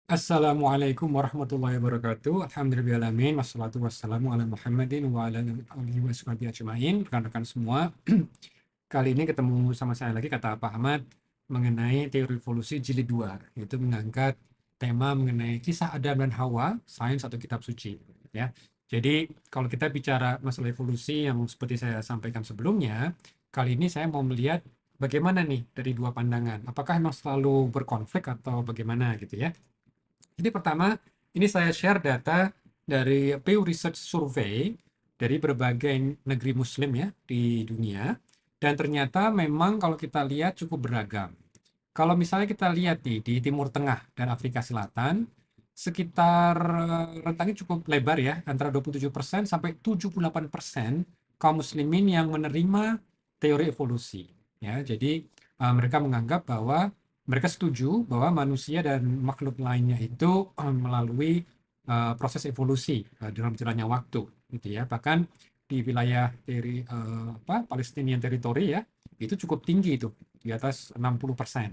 Assalamualaikum warahmatullahi wabarakatuh. Alhamdulillahirrahmanirrahim. Wassalatu wassalamu ala Muhammadin wa ala alihi wa sahbihi ajma'in. Rekan-rekan semua, kali ini ketemu sama saya lagi, kata Pak Ahmad, mengenai teori evolusi jilid 2, yaitu mengangkat tema mengenai kisah Adam dan Hawa, sains atau kitab suci. Ya. Jadi, kalau kita bicara masalah evolusi yang seperti saya sampaikan sebelumnya, kali ini saya mau melihat bagaimana nih dari dua pandangan. Apakah memang selalu berkonflik atau bagaimana gitu ya. Jadi pertama, ini saya share data dari Pew Research Survey dari berbagai negeri muslim ya di dunia. Dan ternyata memang kalau kita lihat cukup beragam. Kalau misalnya kita lihat nih di Timur Tengah dan Afrika Selatan, sekitar rentangnya cukup lebar ya, antara 27% sampai 78% kaum muslimin yang menerima teori evolusi. Ya, jadi mereka menganggap bahwa mereka setuju bahwa manusia dan makhluk lainnya itu melalui proses evolusi dalam jalannya waktu, gitu ya. Bahkan di wilayah Palestinian Territory ya, itu cukup tinggi itu, di atas 60%.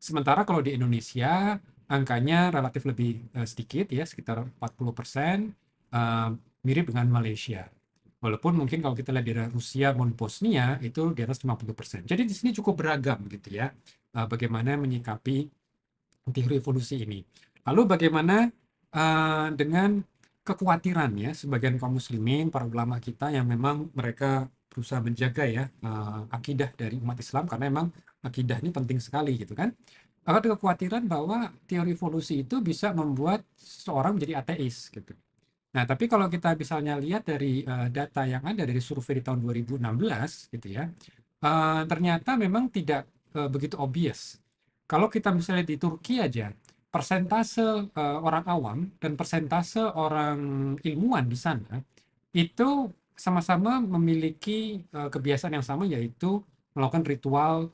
Sementara kalau di Indonesia angkanya relatif lebih sedikit ya, sekitar 40%, eh, mirip dengan Malaysia. Walaupun mungkin kalau kita lihat di Rusia maupun Bosnia itu di atas 50%. Jadi di sini cukup beragam gitu ya, bagaimana menyikapi teori evolusi ini. Lalu bagaimana dengan kekhawatiran ya sebagian kaum muslimin, para ulama kita yang memang mereka berusaha menjaga ya akidah dari umat Islam, karena memang akidah ini penting sekali gitu kan. Ada kekhawatiran bahwa teori evolusi itu bisa membuat seseorang menjadi ateis gitu. Nah, tapi kalau kita misalnya lihat dari data yang ada dari survei di tahun 2016 gitu ya, ternyata memang tidak begitu obvious. Kalau kita misalnya di Turki aja, persentase orang awam dan persentase orang ilmuwan di sana itu sama-sama memiliki kebiasaan yang sama, yaitu melakukan ritual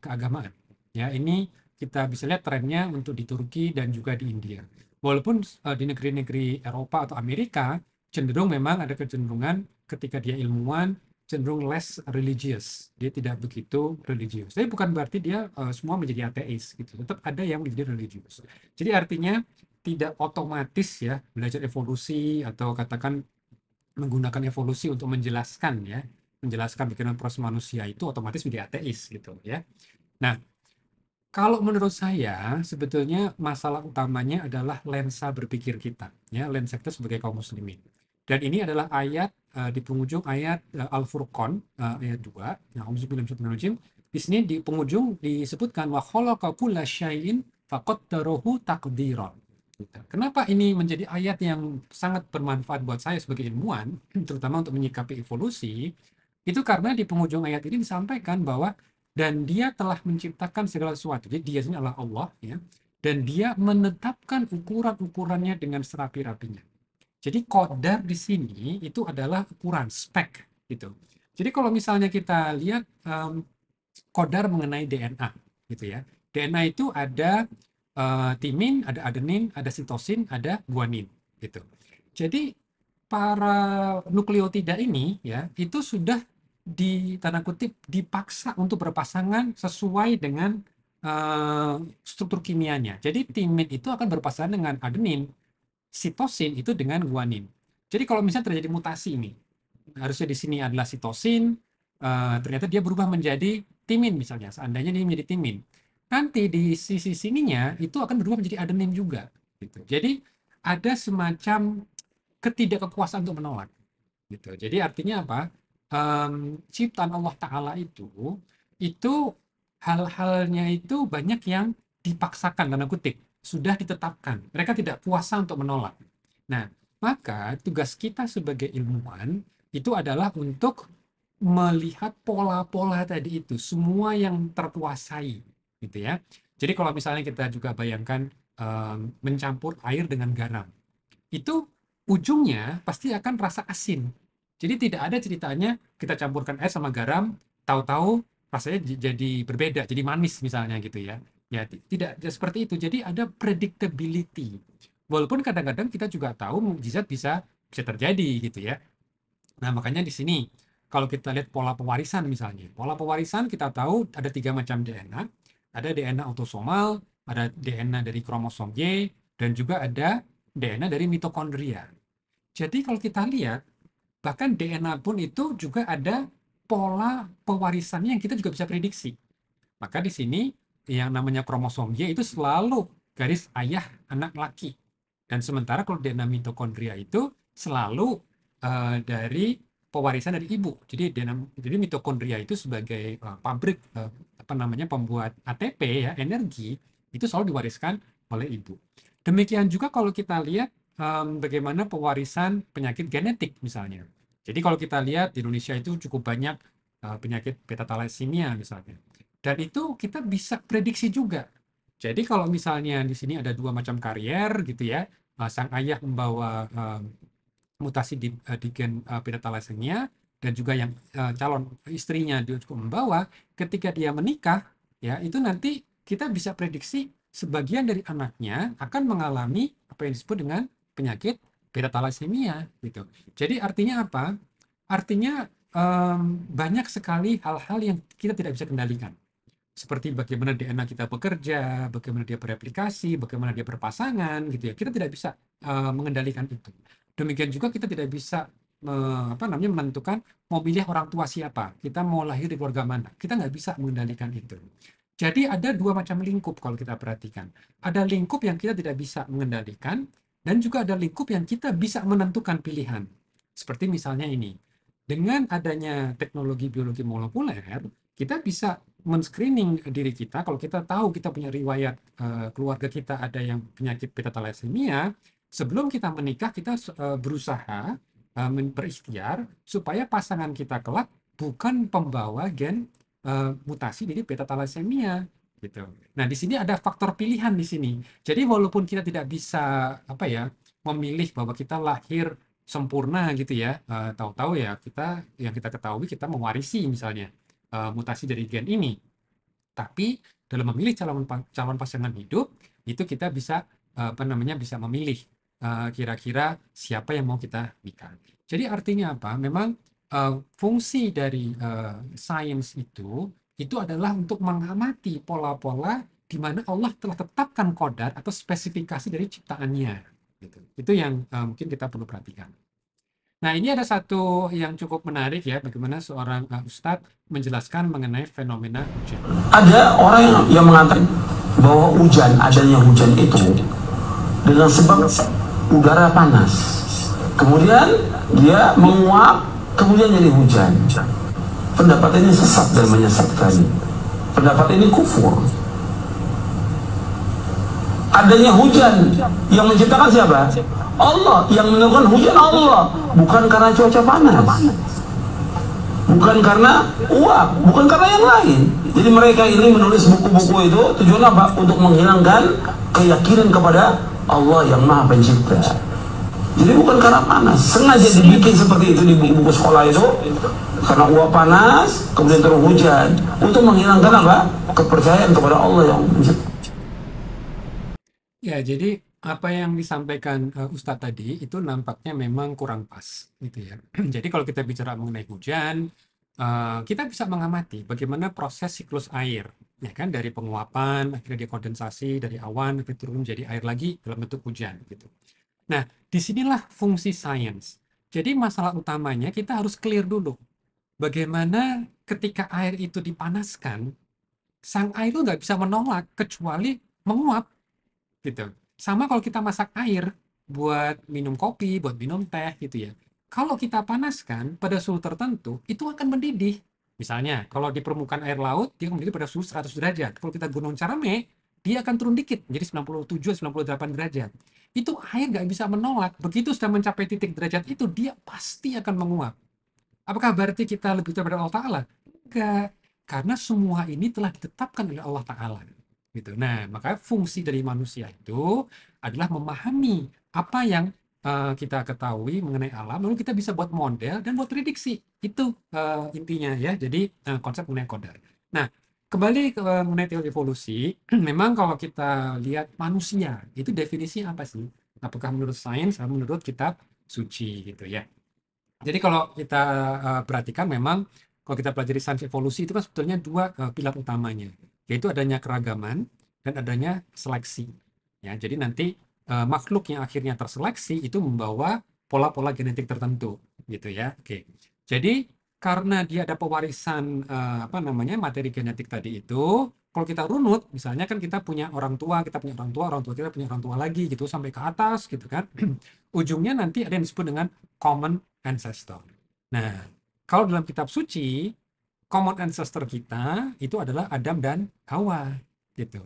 keagamaan. Ya, ini kita bisa lihat trennya untuk di Turki dan juga di India. Walaupun di negeri-negeri Eropa atau Amerika cenderung memang ada kecenderungan ketika dia ilmuwan cenderung less religious, dia tidak begitu religius. Tapi bukan berarti dia semua menjadi ateis gitu. Tetap ada yang menjadi religius. Jadi artinya tidak otomatis ya belajar evolusi atau katakan menggunakan evolusi untuk menjelaskan ya, menjelaskan bagaimana proses manusia itu otomatis menjadi ateis gitu ya. Nah, kalau menurut saya, sebetulnya masalah utamanya adalah lensa berpikir kita, ya, lensa kita sebagai kaum muslimin. Dan ini adalah ayat di penghujung ayat Al-Furqan ayat 2. Nah, Auzubillahi. Di sini di penghujung disebutkan wa khalaqa kulla syai'in faqaddarahu taqdiran. Gitu. Kenapa ini menjadi ayat yang sangat bermanfaat buat saya sebagai ilmuwan, terutama untuk menyikapi evolusi? Itu karena di penghujung ayat ini disampaikan bahwa dan dia telah menciptakan segala sesuatu. Jadi dia ini adalah Allah ya. Dan dia menetapkan ukuran-ukurannya dengan serapi-rapinya. Jadi qadar di sini itu adalah ukuran spek gitu. Jadi kalau misalnya kita lihat qadar mengenai DNA gitu ya. DNA itu ada timin, ada adenin, ada sitosin, ada guanin gitu. Jadi para nukleotida ini ya itu sudah di tanda kutip dipaksa untuk berpasangan sesuai dengan struktur kimianya. Jadi timin itu akan berpasangan dengan adenin, sitosin itu dengan guanin. Jadi kalau misalnya terjadi mutasi ini, harusnya di sini adalah sitosin, ternyata dia berubah menjadi timin misalnya, seandainya dia menjadi timin. Nanti di sisi sininya itu akan berubah menjadi adenin juga. Gitu. Jadi ada semacam ketidakkekuasaan untuk menolak. Gitu. Jadi artinya apa? Ciptaan Allah Ta'ala itu hal-halnya itu banyak yang dipaksakan, tanda kutip, sudah ditetapkan. Mereka tidak kuasa untuk menolak. Nah, maka tugas kita sebagai ilmuwan itu adalah untuk melihat pola-pola tadi itu, semua yang terkuasai, gitu ya. Jadi kalau misalnya kita juga bayangkan mencampur air dengan garam, itu ujungnya pasti akan rasa asin. Jadi tidak ada ceritanya kita campurkan air sama garam, tahu-tahu rasanya jadi berbeda, jadi manis misalnya gitu ya. Ya tidak seperti itu. Jadi ada predictability. Walaupun kadang-kadang kita juga tahu mukjizat bisa bisa terjadi gitu ya. Nah, makanya di sini kalau kita lihat pola pewarisan misalnya. Pola pewarisan kita tahu ada tiga macam DNA. Ada DNA autosomal, ada DNA dari kromosom Y, dan juga ada DNA dari mitokondria. Jadi kalau kita lihat, bahkan DNA pun itu juga ada pola pewarisannya yang kita juga bisa prediksi. Maka di sini yang namanya kromosom Y itu selalu garis ayah anak laki. Dan sementara kalau DNA mitokondria itu selalu dari pewarisan dari ibu. Jadi mitokondria itu sebagai pabrik apa namanya pembuat ATP ya, energi, itu selalu diwariskan oleh ibu. Demikian juga kalau kita lihat bagaimana pewarisan penyakit genetik misalnya. Jadi kalau kita lihat di Indonesia itu cukup banyak penyakit beta thalassemia misalnya. Dan itu kita bisa prediksi juga. Jadi kalau misalnya di sini ada dua macam karier gitu ya, sang ayah membawa mutasi di gen beta thalassemia dan juga yang calon istrinya dia juga membawa, ketika dia menikah ya itu nanti kita bisa prediksi sebagian dari anaknya akan mengalami apa yang disebut dengan penyakit beta thalassemia gitu. Jadi artinya apa? Artinya banyak sekali hal-hal yang kita tidak bisa kendalikan. Seperti bagaimana DNA kita bekerja, bagaimana dia bereplikasi, bagaimana dia berpasangan, gitu ya. Kita tidak bisa mengendalikan itu. Demikian juga kita tidak bisa apa namanya menentukan mau pilih orang tua siapa, kita mau lahir di keluarga mana. Kita nggak bisa mengendalikan itu. Jadi ada dua macam lingkup kalau kita perhatikan. Ada lingkup yang kita tidak bisa mengendalikan, dan juga ada lingkup yang kita bisa menentukan pilihan. Seperti misalnya ini, dengan adanya teknologi biologi molekuler, kita bisa men-screening diri kita. Kalau kita tahu kita punya riwayat keluarga kita ada yang penyakit beta thalassemia, sebelum kita menikah kita berusaha berikhtiar supaya pasangan kita kelak bukan pembawa gen mutasi dari beta thalassemia gitu. Nah, di sini ada faktor pilihan di sini. Jadi walaupun kita tidak bisa apa ya memilih bahwa kita lahir sempurna gitu ya, tahu-tahu ya kita yang kita ketahui kita mewarisi misalnya mutasi dari gen ini. Tapi dalam memilih calon pasangan hidup itu kita bisa apa namanya bisa memilih kira-kira siapa yang mau kita nikah. Jadi artinya apa? Memang fungsi dari sains itu adalah untuk mengamati pola-pola di mana Allah telah tetapkan kodar atau spesifikasi dari ciptaannya. Gitu. Itu yang mungkin kita perlu perhatikan. Nah, ini ada satu yang cukup menarik ya, bagaimana seorang ustadz menjelaskan mengenai fenomena hujan. Ada orang yang mengatakan bahwa adanya hujan itu dengan sebab udara panas. Kemudian dia menguap, kemudian jadi hujan. Pendapat ini sesat dan menyesatkan. Pendapat ini kufur. Adanya hujan yang menciptakan siapa? Allah. Yang menentukan hujan Allah, bukan karena cuaca panas, bukan karena uap, bukan karena yang lain. Jadi mereka ini menulis buku-buku itu tujuan apa? Untuk menghilangkan keyakinan kepada Allah yang Maha Pencipta. Jadi bukan karena panas, sengaja dibikin seperti itu di buku-buku sekolah itu, karena uap panas kemudian turun hujan untuk menghilangkan apa? Kepercayaan kepada Allah yang mencipta. Ya, jadi apa yang disampaikan Ustadz tadi itu nampaknya memang kurang pas gitu ya. Jadi kalau kita bicara mengenai hujan, kita bisa mengamati bagaimana proses siklus air, ya kan, dari penguapan akhirnya dia kondensasi dari awan akhirnya turun menjadi air lagi dalam bentuk hujan gitu. Nah, disinilah fungsi sains. Jadi masalah utamanya kita harus clear dulu bagaimana ketika air itu dipanaskan, sang air itu nggak bisa menolak kecuali menguap gitu. Sama kalau kita masak air buat minum kopi, buat minum teh gitu ya. Kalau kita panaskan pada suhu tertentu, itu akan mendidih. Misalnya, kalau di permukaan air laut, dia mendidih pada suhu 100 derajat. Kalau kita gunung Carame, dia akan turun dikit, jadi 97-98 derajat. Itu air nggak bisa menolak. Begitu sudah mencapai titik derajat itu, dia pasti akan menguap. Apakah berarti kita lebih daripada Allah Ta'ala? Enggak. Karena semua ini telah ditetapkan oleh Allah Ta'ala. Gitu. Nah, maka fungsi dari manusia itu adalah memahami apa yang kita ketahui mengenai alam, lalu kita bisa buat model dan buat prediksi. Itu intinya ya. Jadi konsep mengenai kodar. Nah, kembali ke mengenai teori evolusi, memang kalau kita lihat manusia, itu definisi apa sih? Apakah menurut sains atau menurut kitab suci gitu ya? Jadi kalau kita perhatikan memang kalau kita pelajari sains evolusi itu kan sebetulnya dua pilar utamanya, yaitu adanya keragaman dan adanya seleksi. Ya, jadi nanti makhluk yang akhirnya terseleksi itu membawa pola-pola genetik tertentu, gitu ya. Oke. Jadi karena dia ada pewarisan apa namanya materi genetik tadi itu, kalau kita runut, misalnya kan kita punya orang tua, kita punya orang tua kita punya orang tua lagi gitu sampai ke atas gitu kan. Ujungnya nanti ada yang disebut dengan common ancestor. Nah, kalau dalam kitab suci, common ancestor kita itu adalah Adam dan Hawa gitu.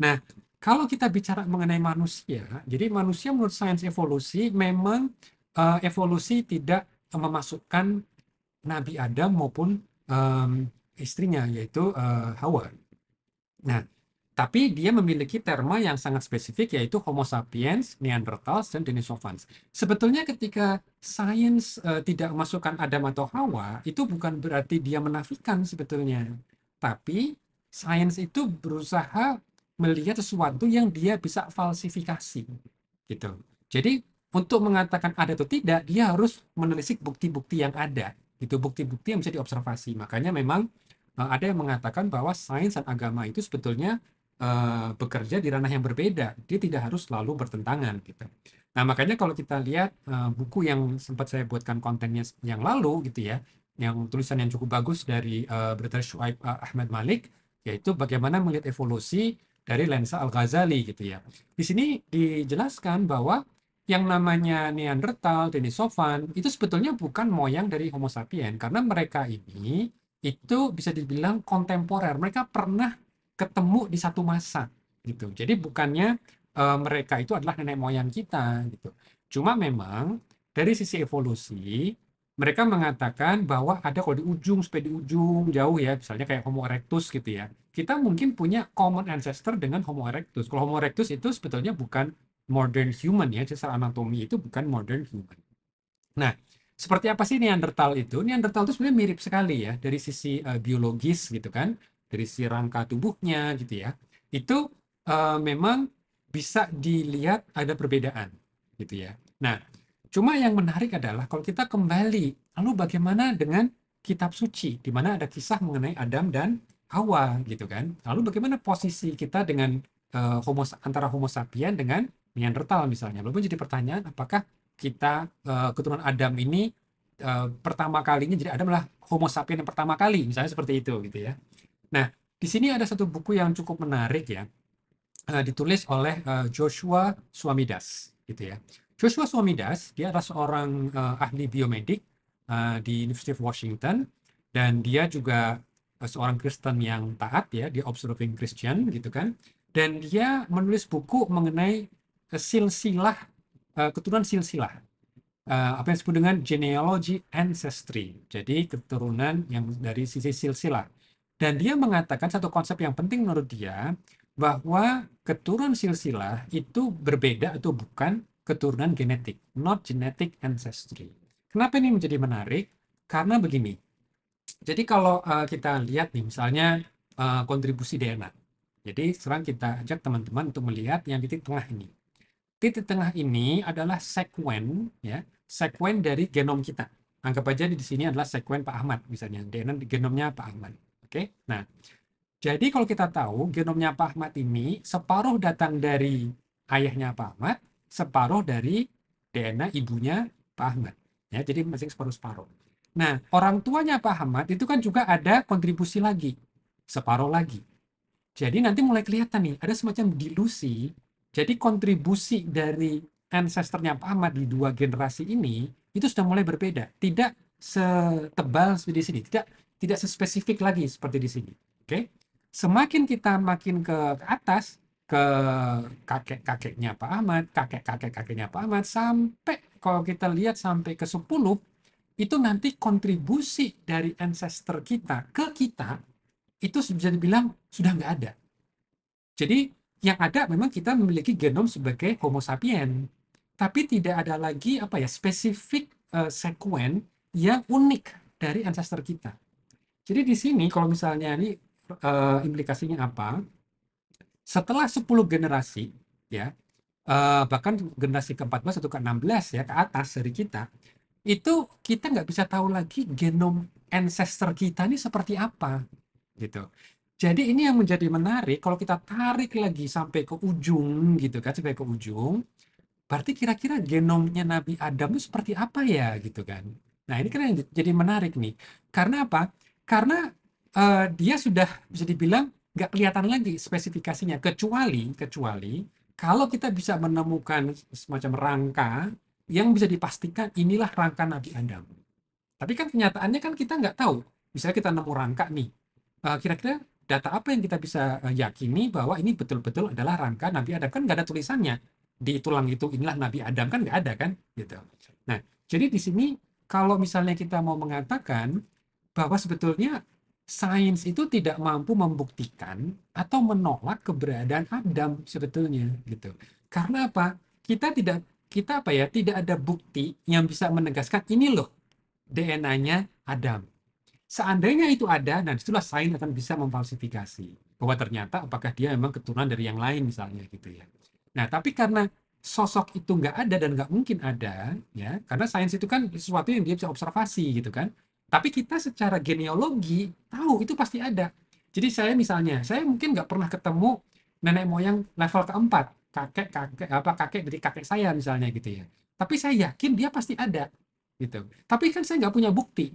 Nah, kalau kita bicara mengenai manusia, jadi manusia menurut sains evolusi memang evolusi tidak memasukkan Nabi Adam maupun istrinya yaitu Hawa. Nah, tapi dia memiliki terma yang sangat spesifik yaitu Homo sapiens, Neanderthals, dan Denisovans. Sebetulnya ketika sains tidak memasukkan Adam atau Hawa, itu bukan berarti dia menafikan sebetulnya. Tapi sains itu berusaha melihat sesuatu yang dia bisa falsifikasi. Gitu. Jadi untuk mengatakan ada atau tidak, dia harus menelisik bukti-bukti yang ada. Itu bukti-bukti yang bisa diobservasi. Makanya memang ada yang mengatakan bahwa sains dan agama itu sebetulnya bekerja di ranah yang berbeda. Dia tidak harus selalu bertentangan gitu. Nah, makanya kalau kita lihat buku yang sempat saya buatkan kontennya yang lalu gitu ya, yang tulisan yang cukup bagus dari Brother Shuaib Ahmad Malik, yaitu bagaimana melihat evolusi dari lensa Al-Ghazali gitu ya. Di sini dijelaskan bahwa yang namanya Neanderthal, Denisovan, itu sebetulnya bukan moyang dari Homo sapien, karena mereka ini itu bisa dibilang kontemporer. Mereka pernah ketemu di satu masa gitu. Jadi bukannya mereka itu adalah nenek moyang kita gitu. Cuma memang dari sisi evolusi mereka mengatakan bahwa ada kalau di ujung sampai di ujung jauh ya, misalnya kayak Homo erectus gitu ya. Kita mungkin punya common ancestor dengan Homo erectus. Kalau Homo erectus itu sebetulnya bukan modern human ya, secara anatomi itu bukan modern human. Nah, seperti apa sih Neanderthal itu? Neanderthal itu sebenarnya mirip sekali ya dari sisi biologis gitu kan, dari sisi rangka tubuhnya gitu ya. Itu memang bisa dilihat ada perbedaan gitu ya. Nah, cuma yang menarik adalah kalau kita kembali, lalu bagaimana dengan kitab suci di mana ada kisah mengenai Adam dan Hawa gitu kan. Lalu bagaimana posisi kita dengan antara Homo sapien dengan Neanderthal misalnya. Lalu jadi pertanyaan apakah kita keturunan Adam ini pertama kalinya jadi Adam adalah Homo sapien yang pertama kali misalnya seperti itu gitu ya. Nah, di sini ada satu buku yang cukup menarik ya, ditulis oleh Joshua Swamidas gitu ya. Joshua Swamidas dia adalah seorang ahli biomedik di University of Washington dan dia juga seorang Kristen yang taat ya, dia observing Christian gitu kan. Dan dia menulis buku mengenai silsilah keturunan silsilah apa yang disebut dengan genealogy ancestry. Jadi keturunan yang dari sisi silsilah. Dan dia mengatakan satu konsep yang penting menurut dia bahwa keturunan silsilah itu berbeda atau bukan keturunan genetik, not genetic ancestry. Kenapa ini menjadi menarik? Karena begini. Jadi kalau kita lihat nih misalnya kontribusi DNA. Jadi sekarang kita ajak teman-teman untuk melihat yang titik tengah ini. Titik tengah ini adalah sekuen ya, sekuen dari genom kita. Anggap aja di sini adalah sekuen Pak Ahmad misalnya, DNA genomnya Pak Ahmad. Oke. Nah, jadi kalau kita tahu genomnya Pak Ahmad ini separuh datang dari ayahnya Pak Ahmad, separuh dari DNA ibunya Pak Ahmad. Ya, jadi masing separuh-separuh. Nah, orang tuanya Pak Ahmad itu kan juga ada kontribusi lagi, separuh lagi. Jadi nanti mulai kelihatan nih, ada semacam dilusi. Jadi kontribusi dari ancestornya Pak Ahmad di dua generasi ini itu sudah mulai berbeda. Tidak setebal seperti di sini, tidak sespesifik lagi seperti di sini. Oke. Semakin kita makin ke atas ke kakek-kakeknya Pak Ahmad, kakek-kakek-kakeknya Pak Ahmad sampai kalau kita lihat sampai ke 10 itu nanti kontribusi dari ancestor kita ke kita itu bisa dibilang sudah nggak ada. Jadi yang ada memang kita memiliki genom sebagai Homo sapien, tapi tidak ada lagi apa ya spesifik sekuen yang unik dari ancestor kita. Jadi di sini kalau misalnya ini implikasinya apa? Setelah 10 generasi ya, bahkan generasi ke-14 atau ke-16 ya ke atas dari kita, itu kita nggak bisa tahu lagi genom ancestor kita ini seperti apa gitu. Jadi ini yang menjadi menarik kalau kita tarik lagi sampai ke ujung gitu kan, sampai ke ujung, berarti kira-kira genomnya Nabi Adam itu seperti apa ya gitu kan. Nah ini kan yang jadi menarik nih. Karena apa? Karena dia sudah bisa dibilang nggak kelihatan lagi spesifikasinya kecuali kecuali kalau kita bisa menemukan semacam rangka yang bisa dipastikan inilah rangka Nabi Adam. Tapi kan kenyataannya kan kita nggak tahu. Misalnya kita nemu rangka nih, kira-kira data apa yang kita bisa yakini bahwa ini betul-betul adalah rangka Nabi Adam? Kan nggak ada tulisannya di tulang itu inilah Nabi Adam, kan nggak ada kan, gitu. Nah, jadi di sini kalau misalnya kita mau mengatakan bahwa sebetulnya sains itu tidak mampu membuktikan atau menolak keberadaan Adam sebetulnya, gitu. Karena apa? Kita apa ya? Tidak ada bukti yang bisa menegaskan ini loh DNA-nya Adam. Seandainya itu ada, nah disitulah sains akan bisa memfalsifikasi bahwa ternyata apakah dia memang keturunan dari yang lain misalnya gitu ya. Nah, tapi karena sosok itu nggak ada dan nggak mungkin ada, ya, karena sains itu kan sesuatu yang dia bisa observasi gitu kan. Tapi kita secara genealogi tahu itu pasti ada. Jadi saya misalnya, saya mungkin nggak pernah ketemu nenek moyang level keempat, kakek dari kakek saya misalnya gitu ya. Tapi saya yakin dia pasti ada gitu. Tapi kan saya nggak punya bukti,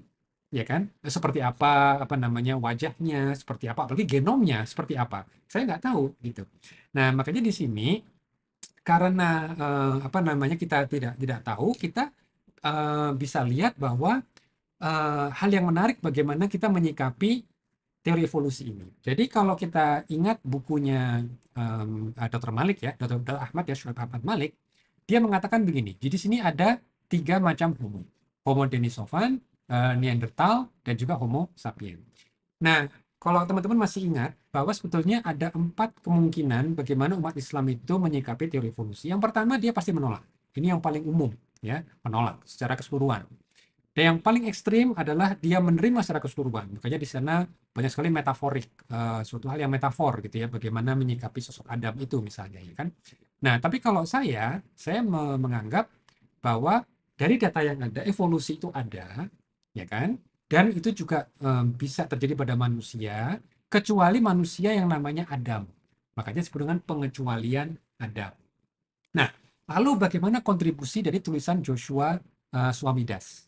ya kan? Seperti apa namanya wajahnya, seperti apa, apalagi genomnya seperti apa. Saya nggak tahu gitu. Nah, makanya di sini karena apa namanya kita tidak tahu, kita bisa lihat bahwa hal yang menarik bagaimana kita menyikapi teori evolusi ini. Jadi kalau kita ingat bukunya Dr. Malik ya, Dr. Ahmad ya, Shoaib Ahmad Malik, dia mengatakan begini. Jadi sini ada 3 macam homo. Homo denisovan, Neanderthal, dan juga Homo sapien. Nah, kalau teman-teman masih ingat bahwa sebetulnya ada 4 kemungkinan bagaimana umat Islam itu menyikapi teori evolusi. Yang pertama dia pasti menolak. Ini yang paling umum ya, menolak secara keseluruhan. Dan yang paling ekstrim adalah dia menerima secara keseluruhan. Makanya di sana banyak sekali metaforik, suatu hal yang metafor gitu ya, bagaimana menyikapi sosok Adam itu misalnya ya kan. Nah, tapi kalau saya menganggap bahwa dari data yang ada, evolusi itu ada, ya kan? Dan itu juga bisa terjadi pada manusia, kecuali manusia yang namanya Adam. Makanya disebut dengan pengecualian Adam. Nah, lalu bagaimana kontribusi dari tulisan Joshua Swamidass?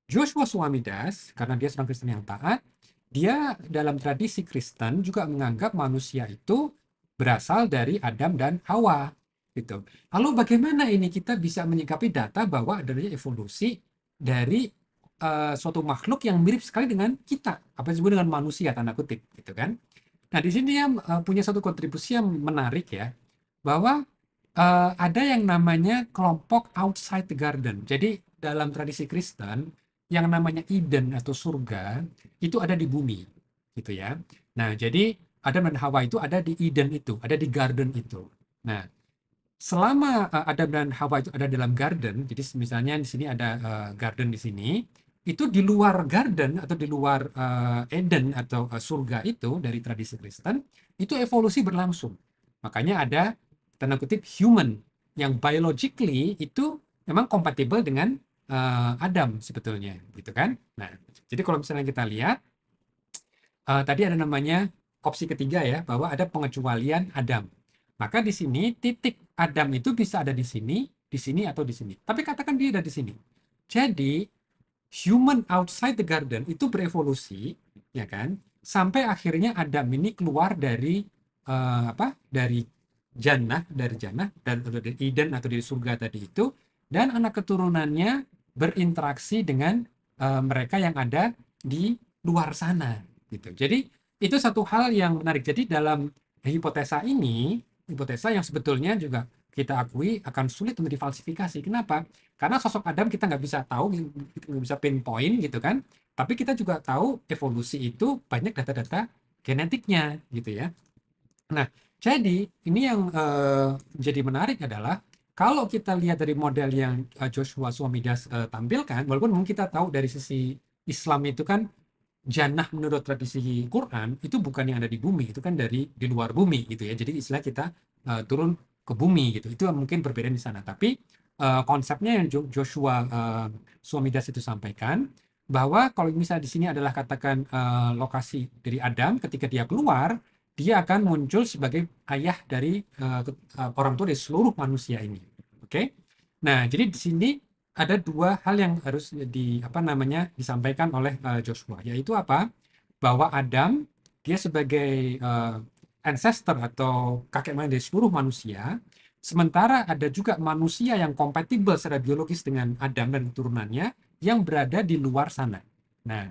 Joshua Swamidass, karena dia seorang Kristen yang taat, dia dalam tradisi Kristen juga menganggap manusia itu berasal dari Adam dan Hawa. Gitu. Lalu bagaimana ini kita bisa menyikapi data bahwa adanya evolusi dari suatu makhluk yang mirip sekali dengan kita, apa yang disebut dengan manusia, tanda kutip, gitu kan? Nah, di sini dia punya satu kontribusi yang menarik ya, bahwa ada yang namanya kelompok outside the garden. Jadi dalam tradisi Kristen, yang namanya Eden atau surga itu ada di bumi, gitu ya. Nah, jadi Adam dan Hawa itu ada di Eden itu, ada di garden itu. Nah, selama Adam dan Hawa itu ada dalam garden, jadi misalnya di sini ada garden di sini, itu di luar garden atau di luar Eden atau surga itu dari tradisi Kristen, itu evolusi berlangsung. Makanya ada tanda kutip human yang biologically itu memang kompatibel dengan Adam sebetulnya, gitu kan? Nah, jadi kalau misalnya kita lihat tadi ada namanya opsi ketiga ya, bahwa ada pengecualian Adam. Maka di sini titik Adam itu bisa ada di sini atau di sini. Tapi katakan dia ada di sini. Jadi human outside the garden itu berevolusi, ya kan? Sampai akhirnya Adam ini keluar dari Dari jannah dan dari Eden atau dari surga tadi itu, dan anak keturunannya berinteraksi dengan mereka yang ada di luar sana gitu. Jadi itu satu hal yang menarik. Jadi dalam hipotesa ini, hipotesa yang sebetulnya juga kita akui akan sulit untuk difalsifikasi. Kenapa? Karena sosok Adam kita nggak bisa tahu, kita nggak bisa pinpoint gitu kan. Tapi kita juga tahu evolusi itu banyak data-data genetiknya gitu ya. Nah, jadi ini yang jadi menarik adalah kalau kita lihat dari model yang Joshua Swamidass tampilkan, walaupun mungkin kita tahu dari sisi Islam itu kan jannah menurut tradisi Quran itu bukan yang ada di bumi, itu kan dari di luar bumi gitu ya. Jadi istilah kita turun ke bumi gitu. Itu mungkin berbeda di sana. Tapi konsepnya yang Joshua Swamidass itu sampaikan bahwa kalau misalnya di sini adalah katakan lokasi dari Adam, ketika dia keluar, dia akan muncul sebagai ayah dari orang tua dari seluruh manusia ini. Oke? Nah, jadi di sini ada dua hal yang harus disampaikan oleh Joshua, yaitu apa? Bahwa Adam dia sebagai ancestor atau kakek moyang dari seluruh manusia, sementara ada juga manusia yang kompatibel secara biologis dengan Adam dan keturunannya yang berada di luar sana. Nah,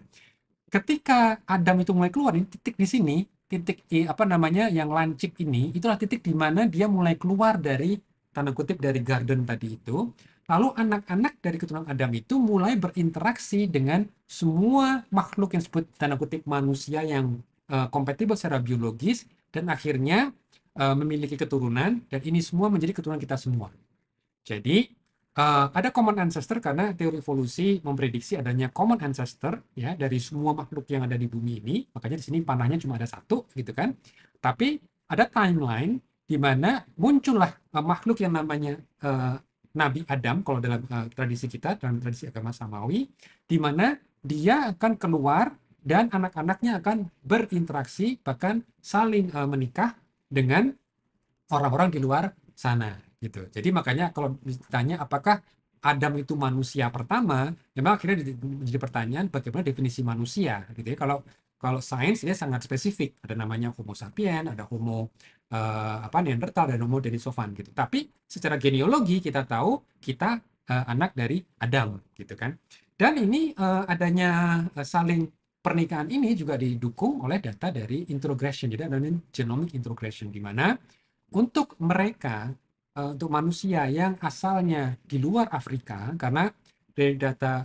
ketika Adam itu mulai keluar, ini titik di sini, titik yang lancip ini, itulah titik di mana dia mulai keluar dari tanda kutip dari garden tadi itu. Lalu anak-anak dari keturunan Adam itu mulai berinteraksi dengan semua makhluk yang disebut tanda kutip manusia yang kompatibel secara biologis dan akhirnya memiliki keturunan, dan ini semua menjadi keturunan kita semua. Jadi ada common ancestor karena teori evolusi memprediksi adanya common ancestor ya dari semua makhluk yang ada di bumi ini. Makanya di sini panahnya cuma ada satu gitu kan. Tapi ada timeline di mana muncullah makhluk yang namanya Nabi Adam kalau dalam tradisi kita, dalam tradisi agama Samawi, di mana dia akan keluar dan anak-anaknya akan berinteraksi bahkan saling menikah dengan orang-orang di luar sana gitu. Jadi makanya kalau ditanya apakah Adam itu manusia pertama, memang akhirnya jadi pertanyaan bagaimana definisi manusia gitu ya. Kalau sains dia sangat spesifik, ada namanya Homo sapien, ada Homo Neanderthal dan Homo denisovanen gitu. Tapi secara genealogi kita tahu kita anak dari Adam gitu kan. Dan ini adanya saling pernikahan ini juga didukung oleh data dari introgression. Jadi ada genomic introgression di mana untuk mereka, untuk manusia yang asalnya di luar Afrika, karena dari data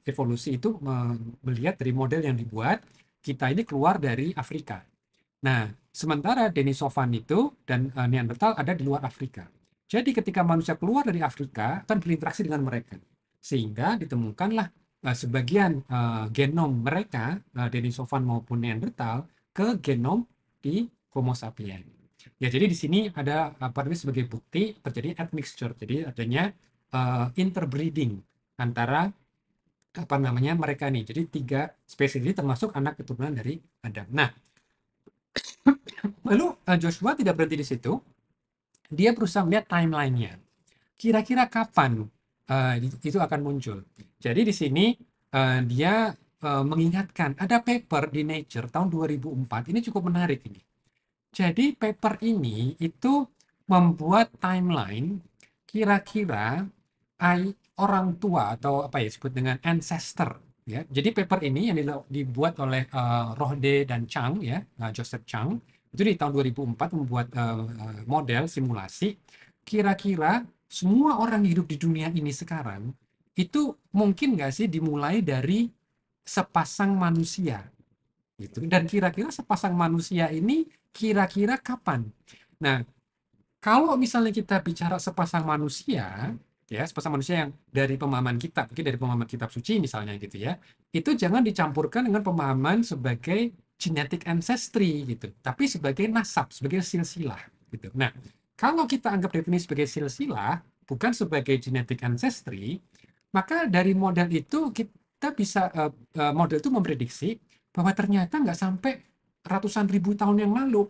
evolusi itu melihat dari model yang dibuat, kita ini keluar dari Afrika. Nah, sementara Denisovan itu dan Neanderthal ada di luar Afrika. Jadi ketika manusia keluar dari Afrika, akan berinteraksi dengan mereka. Sehingga ditemukanlah sebagian genom mereka, Denisovan maupun Neanderthal, ke genom di Homo sapiens. Ya, jadi di sini ada sebagai bukti terjadi admixture. Jadi adanya interbreeding antara mereka nih. Jadi 3 spesies ini termasuk anak keturunan dari Adam. Nah, lalu Joshua tidak berhenti di situ. Dia berusaha melihat timeline-nya. Kira-kira kapan itu akan muncul. Jadi di sini dia mengingatkan ada paper di Nature tahun 2004. Ini cukup menarik ini. Jadi paper ini itu membuat timeline kira-kira orang tua atau disebut dengan ancestor ya. Jadi paper ini yang dibuat oleh Rohde dan Chang ya, Joseph Chang itu di tahun 2004 membuat model simulasi kira-kira semua orang hidup di dunia ini sekarang itu mungkin nggak sih dimulai dari sepasang manusia gitu. Dan kira-kira sepasang manusia ini kira-kira kapan? Nah, kalau misalnya kita bicara sepasang manusia, ya sepasang manusia yang dari pemahaman kitab, mungkin dari pemahaman kitab suci misalnya gitu ya, itu jangan dicampurkan dengan pemahaman sebagai genetic ancestry gitu, tapi sebagai nasab, sebagai silsilah gitu. Nah, kalau kita anggap definisi sebagai silsilah, bukan sebagai genetic ancestry, maka dari model itu kita bisa model itu memprediksi bahwa ternyata nggak sampai ratusan ribu tahun yang lalu.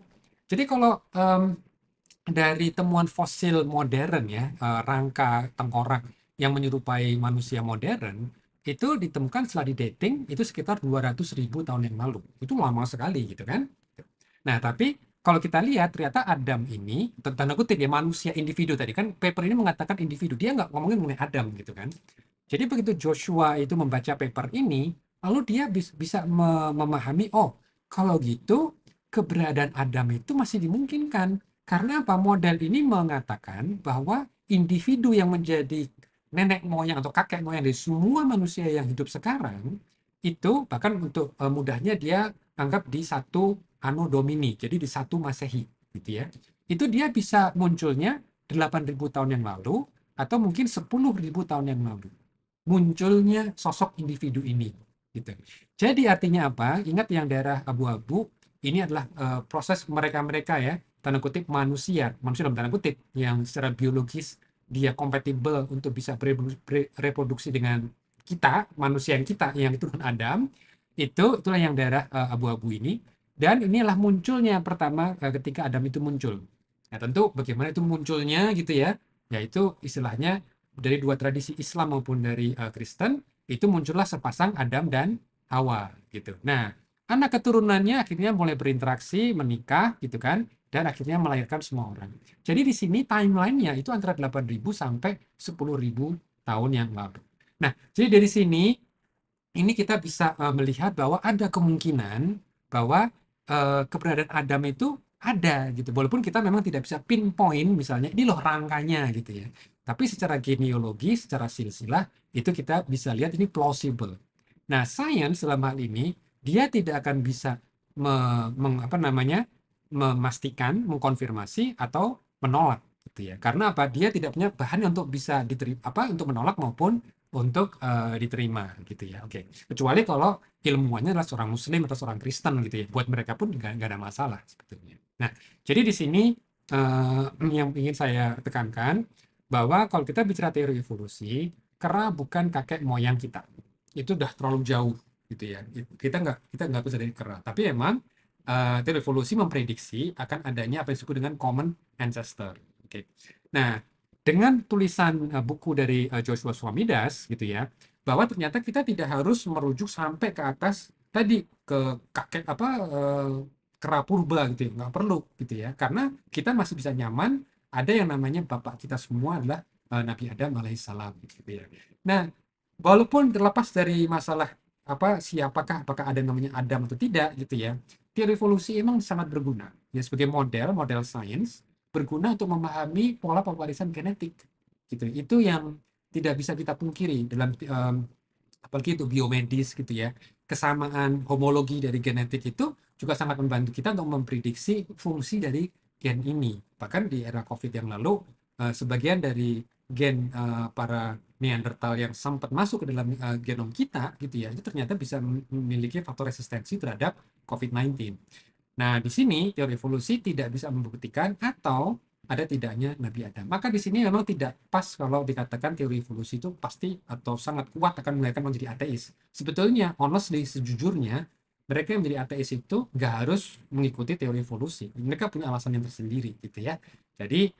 Jadi kalau dari temuan fosil modern ya, rangka tengkorak yang menyerupai manusia modern, itu ditemukan setelah didating itu sekitar 200.000 tahun yang lalu. Itu lama sekali gitu kan. Nah, tapi kalau kita lihat ternyata Adam ini, tanda kutip ya manusia individu tadi kan, paper ini mengatakan individu, dia nggak ngomongin mengenai Adam gitu kan. Jadi begitu Joshua itu membaca paper ini, lalu dia bisa memahami, oh kalau gitu keberadaan Adam itu masih dimungkinkan. Karena apa? Model ini mengatakan bahwa individu yang menjadi nenek moyang atau kakek moyang dari semua manusia yang hidup sekarang, itu bahkan untuk mudahnya dia anggap di 1 Anno Domini, jadi di 1 Masehi gitu ya. Itu dia bisa munculnya 8.000 tahun yang lalu atau mungkin 10.000 tahun yang lalu. Munculnya sosok individu ini gitu. Jadi artinya apa? Ingat yang daerah abu-abu ini adalah proses mereka-mereka ya, tanda kutip manusia dalam tanda kutip yang secara biologis dia kompatibel untuk bisa bereproduksi dengan kita, manusia yang kita, yang turun Adam, itulah yang daerah abu-abu ini. Dan inilah munculnya pertama ketika Adam itu muncul. Nah, tentu bagaimana itu munculnya gitu ya, yaitu istilahnya dari dua tradisi Islam maupun dari Kristen, itu muncullah sepasang Adam dan Hawa gitu. Nah, anak keturunannya akhirnya mulai berinteraksi, menikah gitu kan, dan akhirnya melahirkan semua orang. Jadi di sini timeline-nya itu antara 8.000 sampai 10.000 tahun yang lalu. Nah, jadi dari sini ini kita bisa melihat bahwa ada kemungkinan bahwa keberadaan Adam itu ada gitu. Walaupun kita memang tidak bisa pinpoint misalnya ini loh rangkanya gitu ya. Tapi secara genealogi, secara silsilah itu kita bisa lihat ini plausible. Nah, sains dalam hal ini dia tidak akan bisa memastikan, mengkonfirmasi atau menolak gitu ya. Karena apa? Dia tidak punya bahan untuk bisa diterima untuk menolak maupun untuk diterima gitu ya. Oke. Kecuali kalau ilmuwannya adalah seorang muslim atau seorang Kristen gitu ya. Buat mereka pun nggak ada masalah sebetulnya. Nah, jadi di sini yang ingin saya tekankan bahwa kalau kita bicara teori evolusi, kera bukan kakek moyang kita. Itu udah terlalu jauh gitu ya. Kita nggak bisa dari kera. Tapi emang teori evolusi memprediksi akan adanya apa yang disebut dengan common ancestor. Oke. Nah, dengan tulisan buku dari Joshua Swamidas gitu ya, bahwa ternyata kita tidak harus merujuk sampai ke atas tadi ke kakek kera purba gitu ya, nggak perlu gitu ya, karena kita masih bisa nyaman ada yang namanya bapak kita semua adalah Nabi Adam alaihissalam gitu ya. Nah, walaupun terlepas dari masalah apakah ada yang namanya Adam atau tidak gitu ya, teori evolusi emang sangat berguna ya sebagai model sains berguna untuk memahami pola pewarisan genetik gitu. Itu yang tidak bisa kita pungkiri dalam apalagi itu biomedis gitu ya. Kesamaan homologi dari genetik itu juga sangat membantu kita untuk memprediksi fungsi dari gen ini. Bahkan di era COVID yang lalu sebagian dari gen para Neanderthal yang sempat masuk ke dalam genom kita gitu ya, itu ternyata bisa memiliki faktor resistensi terhadap COVID-19. Nah, di sini teori evolusi tidak bisa membuktikan atau ada tidaknya Nabi Adam. Maka di sini memang tidak pas kalau dikatakan teori evolusi itu pasti atau sangat kuat akan melahirkan menjadi ateis. Sebetulnya, honestly, sejujurnya, mereka yang menjadi ateis itu nggak harus mengikuti teori evolusi. Mereka punya alasan yang tersendiri, gitu ya. Jadi,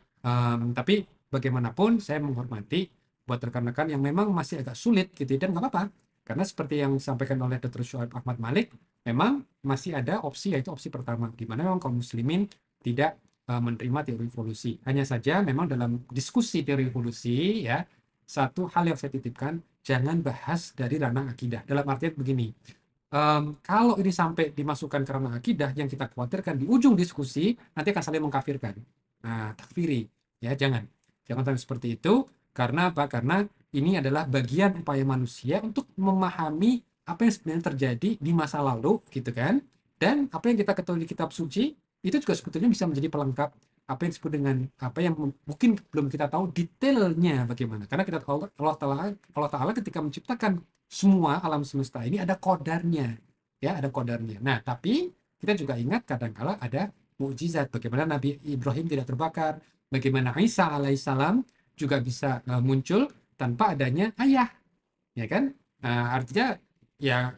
tapi bagaimanapun saya menghormati buat rekan-rekan yang memang masih agak sulit, gitu, dan nggak apa-apa. Karena seperti yang disampaikan oleh Dr. Syuaib Ahmad Malik, memang masih ada opsi, yaitu opsi pertama, di mana memang kaum muslimin tidak menerima teori evolusi. Hanya saja memang dalam diskusi teori evolusi ya, satu hal yang saya titipkan, jangan bahas dari ranah akidah. Dalam artian begini, kalau ini sampai dimasukkan ke ranah akidah, yang kita khawatirkan di ujung diskusi nanti akan saling mengkafirkan. Nah, takfiri ya, jangan sampai seperti itu. Karena apa? Karena ini adalah bagian upaya manusia untuk memahami apa yang sebenarnya terjadi di masa lalu gitu kan, dan apa yang kita ketahui di kitab suci itu juga sebetulnya bisa menjadi pelengkap apa yang disebut dengan apa yang mungkin belum kita tahu detailnya bagaimana, karena kita tahu Allah Ta'ala ketika menciptakan semua alam semesta ini ada kodarnya ya, ada kodarnya. Nah, tapi kita juga ingat kadang-kala ada mukjizat, bagaimana Nabi Ibrahim tidak terbakar, bagaimana Isa alaihissalam juga bisa muncul tanpa adanya ayah, ya kan? Artinya ya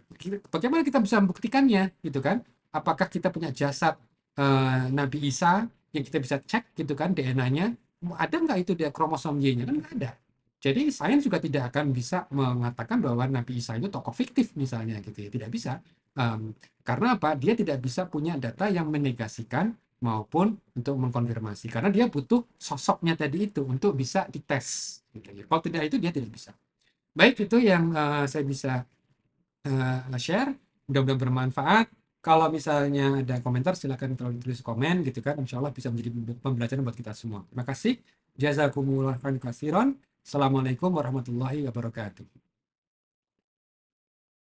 bagaimana kita bisa membuktikannya gitu kan? Apakah kita punya jasad Nabi Isa yang kita bisa cek gitu kan DNA-nya, ada nggak itu dia kromosom Y-nya? Kan nggak ada. Jadi sains juga tidak akan bisa mengatakan bahwa Nabi Isa itu tokoh fiktif misalnya gitu ya, tidak bisa. Karena apa? Dia tidak bisa punya data yang menegasikan maupun untuk mengkonfirmasi, karena dia butuh sosoknya tadi itu untuk bisa dites gitu ya. Kalau tidak itu dia tidak bisa. Baik, itu yang saya bisa share, mudah-mudahan bermanfaat. Kalau misalnya ada komentar silakan tulis komen gitu kan, insya Allah bisa menjadi pembelajaran buat kita semua. Terima kasih. Jazakumullah khairan katsiran. Assalamualaikum warahmatullahi wabarakatuh.